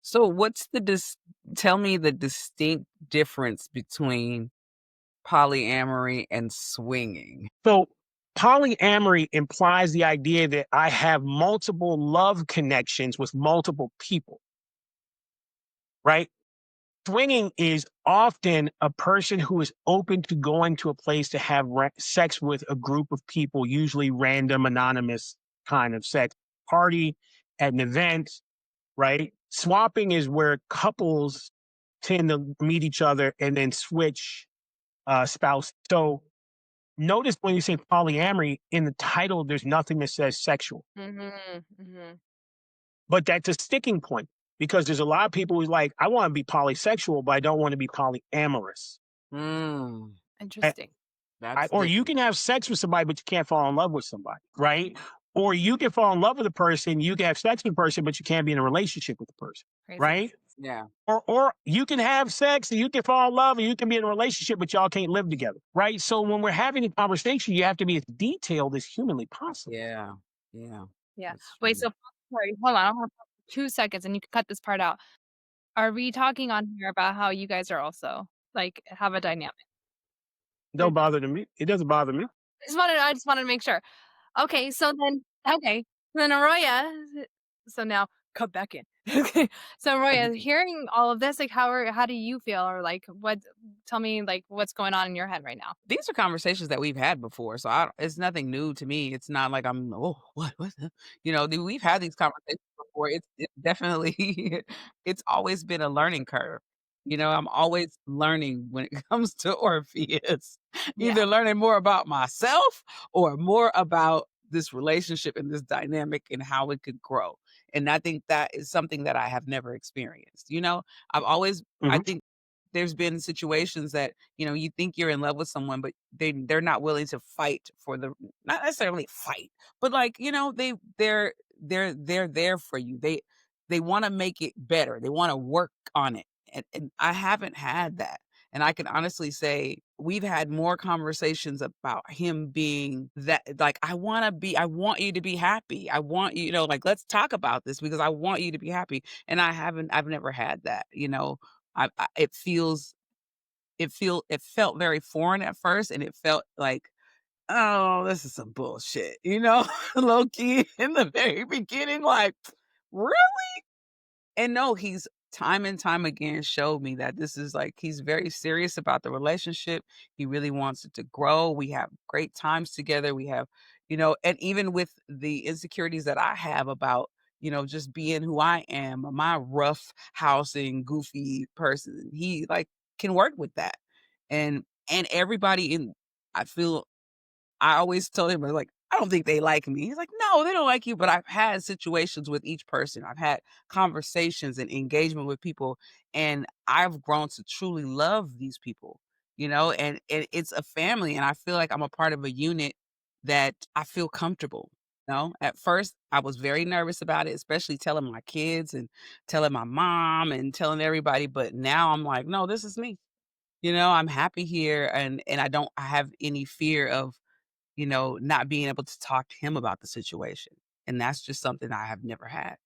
So what's the tell me the distinct difference between polyamory and swinging. So polyamory implies the idea that I have multiple love connections with multiple people, right? Swinging is often a person who is open to going to a place to have sex with a group of people, usually random, anonymous kind of sex party at an event, right? Swapping is where couples tend to meet each other and then switch spouse. So notice when you say polyamory in the title, there's nothing that says sexual, Mhm, mhm. but that's a sticking point because there's a lot of people who's like, I want to be polysexual, but I don't want to be polyamorous. Mm, Interesting. that's Or you different. can have sex with somebody, but you can't fall in love with somebody, right? Or you can fall in love with a person, you can have sex with a person, but you can't be in a relationship with the person, Crazy. right? Yeah. Or you can have sex and you can fall in love and you can be in a relationship, but y'all can't live together, right? So when we're having a conversation, you have to be as detailed as humanly possible. Yeah. Yeah. Yeah. That's Wait, true. so sorry, hold on, I want 2 seconds and you can cut this part out. Are we talking on here about how you guys are also, like, have a dynamic? Or Don't bother to me. It doesn't bother me. I just wanted to make sure. Okay, so then Arroya, so now cut back in. Okay. So Arroya, hearing all of this, like, how do you feel? Or, like, tell me, like, what's going on in your head right now? These are conversations that we've had before, so it's nothing new to me. It's not like I'm, oh, what? We've had these conversations before. It's definitely, it's always been a learning curve. I'm always learning when it comes to Orpheus, Yeah. either learning more about myself or more about this relationship and this dynamic and how it could grow. And I think that is something that I have never experienced. I've always, I Mhm. think there's been situations that you think you're in love with someone, but they're not willing to fight for the not necessarily fight, but like, they're there for you. They want to make it better. They want to work on it. And I haven't had that. And I can honestly say we've had more conversations about him being that like I want you to be happy. I want like let's talk about this because I want you to be happy. And I've never had that. It felt very foreign at first, and it felt like, "Oh, this is some bullshit," low key in the very beginning, like, "Really?" And no, he's time and time again showed me that this is like he's very serious about the relationship. He really wants it to grow. We have great times together. We have, and even with the insecurities that I have about, just being who I am, my rough housing, goofy person, he like can work with that. And everybody in I feel I always told him, I was like, "I don't think they like me." He's like, "No, they don't like you." But I've had situations with each person. I've had conversations and engagement with people, and I've grown to truly love these people, and it's a family. And I feel like I'm a part of a unit that I feel comfortable. At first, I was very nervous about it, especially telling my kids and telling my mom and telling everybody. But now I'm like, no, this is me. I'm happy here, and I have any fear of not being able to talk to him about the situation, and that's just something I have never had.